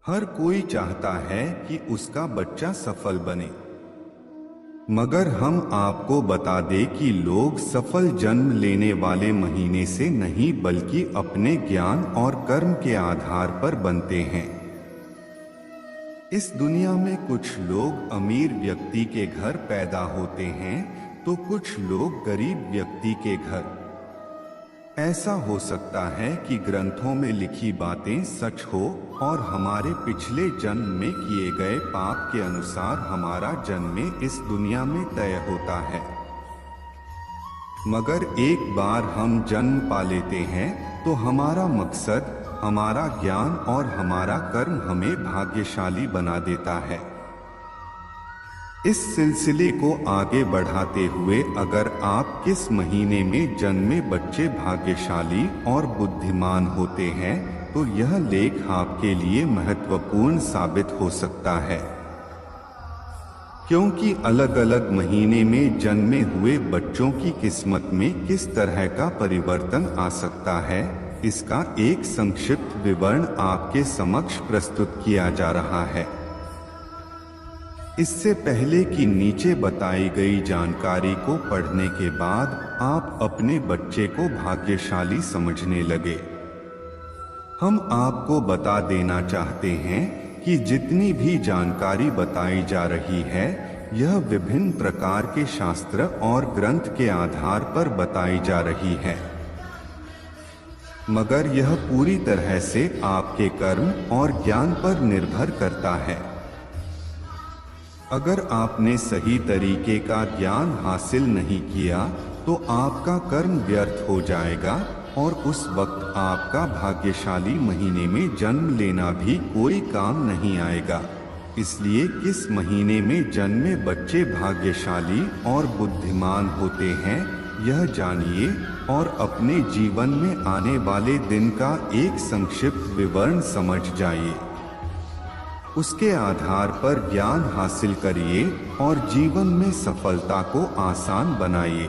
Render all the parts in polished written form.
हर कोई चाहता है कि उसका बच्चा सफल बने, मगर हम आपको बता दें कि लोग सफल जन्म लेने वाले महीने से नहीं बल्कि अपने ज्ञान और कर्म के आधार पर बनते हैं। इस दुनिया में कुछ लोग अमीर व्यक्ति के घर पैदा होते हैं तो कुछ लोग गरीब व्यक्ति के घर। ऐसा हो सकता है कि ग्रंथों में लिखी बातें सच हो और हमारे पिछले जन्म में किए गए पाप के अनुसार हमारा जन्म इस दुनिया में तय होता है। मगर एक बार हम जन्म पा लेते हैं तो हमारा मकसद, हमारा ज्ञान और हमारा कर्म हमें भाग्यशाली बना देता है। इस सिलसिले को आगे बढ़ाते हुए अगर आप किस महीने में जन्मे बच्चे भाग्यशाली और बुद्धिमान होते हैं तो यह लेख आपके लिए महत्वपूर्ण साबित हो सकता है, क्योंकि अलग अलग महीने में जन्मे हुए बच्चों की किस्मत में किस तरह का परिवर्तन आ सकता है, इसका एक संक्षिप्त विवरण आपके समक्ष प्रस्तुत किया जा रहा है। इससे पहले कि नीचे बताई गई जानकारी को पढ़ने के बाद आप अपने बच्चे को भाग्यशाली समझने लगे, हम आपको बता देना चाहते हैं कि जितनी भी जानकारी बताई जा रही है यह विभिन्न प्रकार के शास्त्र और ग्रंथ के आधार पर बताई जा रही है, मगर यह पूरी तरह से आपके कर्म और ज्ञान पर निर्भर करता है। अगर आपने सही तरीके का ज्ञान हासिल नहीं किया तो आपका कर्म व्यर्थ हो जाएगा और उस वक्त आपका भाग्यशाली महीने में जन्म लेना भी कोई काम नहीं आएगा। इसलिए किस महीने में जन्मे बच्चे भाग्यशाली और बुद्धिमान होते हैं यह जानिए और अपने जीवन में आने वाले दिन का एक संक्षिप्त विवरण समझ जाइए। उसके आधार पर ज्ञान हासिल करिए और जीवन में सफलता को आसान बनाइए।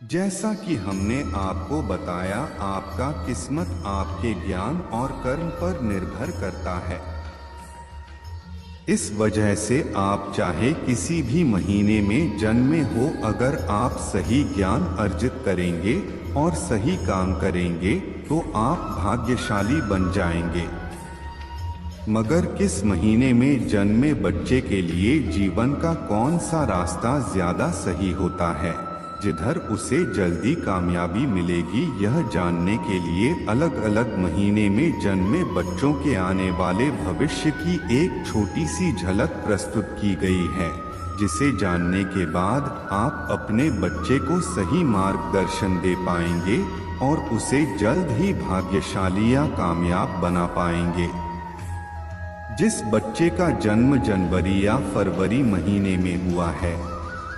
जैसा कि हमने आपको बताया, आपका किस्मत आपके ज्ञान और कर्म पर निर्भर करता है। इस वजह से आप चाहे किसी भी महीने में जन्मे हो, अगर आप सही ज्ञान अर्जित करेंगे और सही काम करेंगे तो आप भाग्यशाली बन जाएंगे। मगर किस महीने में जन्मे बच्चे के लिए जीवन का कौन सा रास्ता ज्यादा सही होता है, जिधर उसे जल्दी कामयाबी मिलेगी, यह जानने के लिए अलग अलग महीने में जन्मे बच्चों के आने वाले भविष्य की एक छोटी सी झलक प्रस्तुत की गई है, जिसे जानने के बाद आप अपने बच्चे को सही मार्गदर्शन दे पाएंगे और उसे जल्द ही भाग्यशाली या कामयाब बना पाएंगे। जिस बच्चे का जन्म जनवरी या फरवरी महीने में हुआ है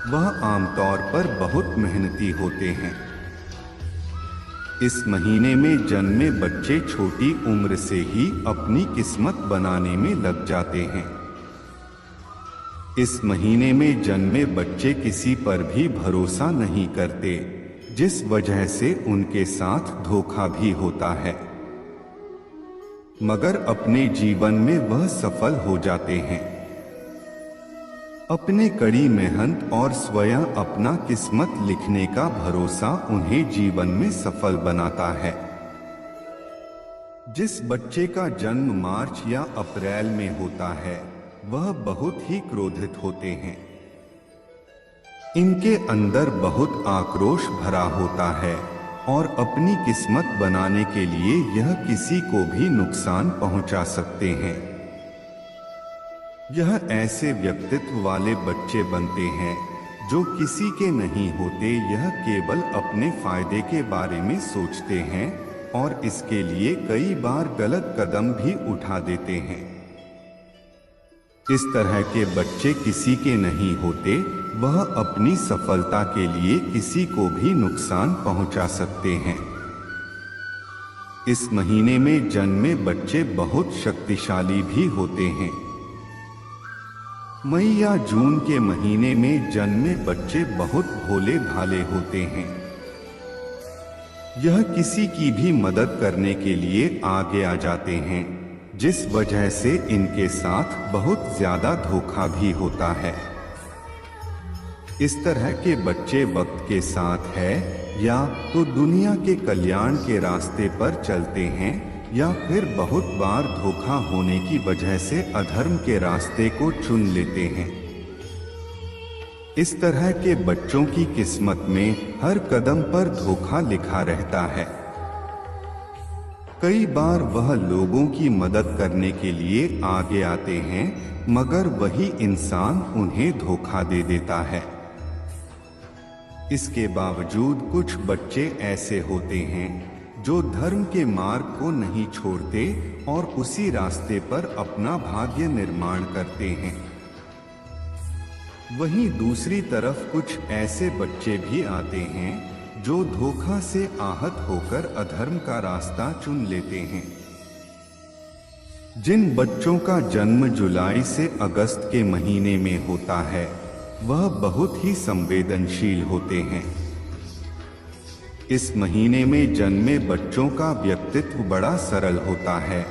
वह आमतौर पर बहुत मेहनती होते हैं। इस mहीने में जन्मे बच्चे छोटी उम्र से ही अपनी किस्मत बनाने में लग जाते हैं। इस महीने में जन्मे बच्चे किसी पर भी भरोसा नहीं करते, जिस वजह से उनके साथ धोखा भी होता है, मगर अपने जीवन में वह सफल हो जाते हैं। अपने कड़ी मेहनत और स्वयं अपना किस्मत लिखने का भरोसा उन्हें जीवन में सफल बनाता है। जिस बच्चे का जन्म मार्च या अप्रैल में होता है वह बहुत ही क्रोधित होते हैं। इनके अंदर बहुत आक्रोश भरा होता है और अपनी किस्मत बनाने के लिए यह किसी को भी नुकसान पहुंचा सकते हैं। यह ऐसे व्यक्तित्व वाले बच्चे बनते हैं जो किसी के नहीं होते, यह केवल अपने फायदे के बारे में सोचते हैं और इसके लिए कई बार गलत कदम भी उठा देते हैं। इस तरह के बच्चे किसी के नहीं होते, वह अपनी सफलता के लिए किसी को भी नुकसान पहुंचा सकते हैं। इस महीने में जन्मे बच्चे बहुत शक्तिशाली भी होते हैं। मई या जून के महीने में जन्मे बच्चे बहुत भोले भाले होते हैं। यह किसी की भी मदद करने के लिए आगे आ जाते हैं। जिस वजह से इनके साथ बहुत ज्यादा धोखा भी होता है। इस तरह के बच्चे वक्त के साथ है या तो दुनिया के कल्याण के रास्ते पर चलते हैं या फिर बहुत बार धोखा होने की वजह से अधर्म के रास्ते को चुन लेते हैं। इस तरह के बच्चों की किस्मत में हर कदम पर धोखा लिखा रहता है। कई बार वह लोगों की मदद करने के लिए आगे आते हैं, मगर वही इंसान उन्हें धोखा दे देता है। इसके बावजूद कुछ बच्चे ऐसे होते हैं जो धर्म के मार्ग को नहीं छोड़ते और उसी रास्ते पर अपना भाग्य निर्माण करते हैं। वहीं दूसरी तरफ कुछ ऐसे बच्चे भी आते हैं जो धोखा से आहत होकर अधर्म का रास्ता चुन लेते हैं। जिन बच्चों का जन्म जुलाई से अगस्त के महीने में होता है वह बहुत ही संवेदनशील होते हैं। इस महीने में जन्मे बच्चों का व्यक्तित्व बड़ा सरल होता है।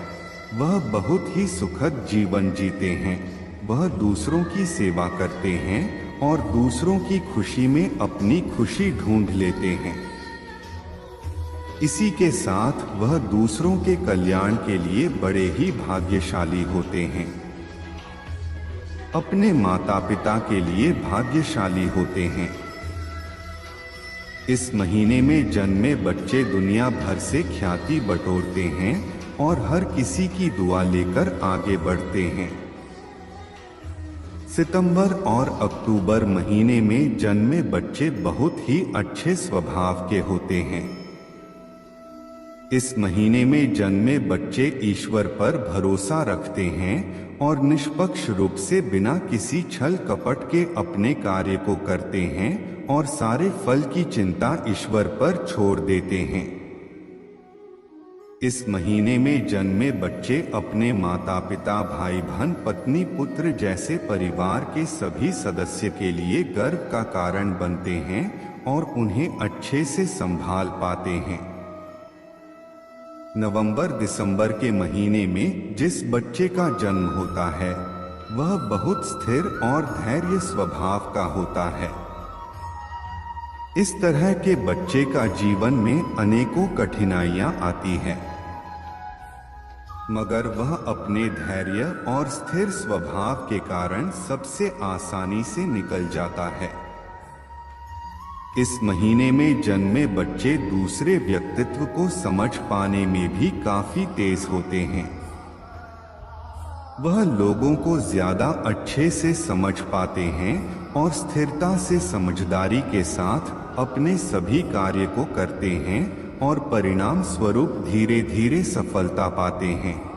वह बहुत ही सुखद जीवन जीते हैं। वह दूसरों की सेवा करते हैं और दूसरों की खुशी में अपनी खुशी ढूंढ लेते हैं। इसी के साथ वह दूसरों के कल्याण के लिए बड़े ही भाग्यशाली होते हैं। अपने माता पिता के लिए भाग्यशाली होते हैं। इस महीने में जन्मे बच्चे दुनिया भर से ख्याति बटोरते हैं और हर किसी की दुआ लेकर आगे बढ़ते हैं। सितंबर और अक्टूबर महीने में जन्मे बच्चे बहुत ही अच्छे स्वभाव के होते हैं। इस महीने में जन्मे बच्चे ईश्वर पर भरोसा रखते हैं और निष्पक्ष रूप से बिना किसी छल कपट के अपने कार्य को करते हैं और सारे फल की चिंता ईश्वर पर छोड़ देते हैं। इस महीने में जन्मे बच्चे अपने माता पिता भाई बहन पत्नी पुत्र जैसे परिवार के सभी सदस्य के लिए गर्व का कारण बनते हैं और उन्हें अच्छे से संभाल पाते हैं। नवंबर दिसंबर के महीने में जिस बच्चे का जन्म होता है वह बहुत स्थिर और धैर्य स्वभाव का होता है। इस तरह के बच्चे का जीवन में अनेकों कठिनाइयां आती हैं, मगर वह अपने धैर्य और स्थिर स्वभाव के कारण सबसे आसानी से निकल जाता है। इस महीने में जन्मे बच्चे दूसरे व्यक्तित्व को समझ पाने में भी काफी तेज होते हैं। वह लोगों को ज्यादा अच्छे से समझ पाते हैं और स्थिरता से समझदारी के साथ अपने सभी कार्य को करते हैं और परिणाम स्वरूप धीरे धीरे सफलता पाते हैं।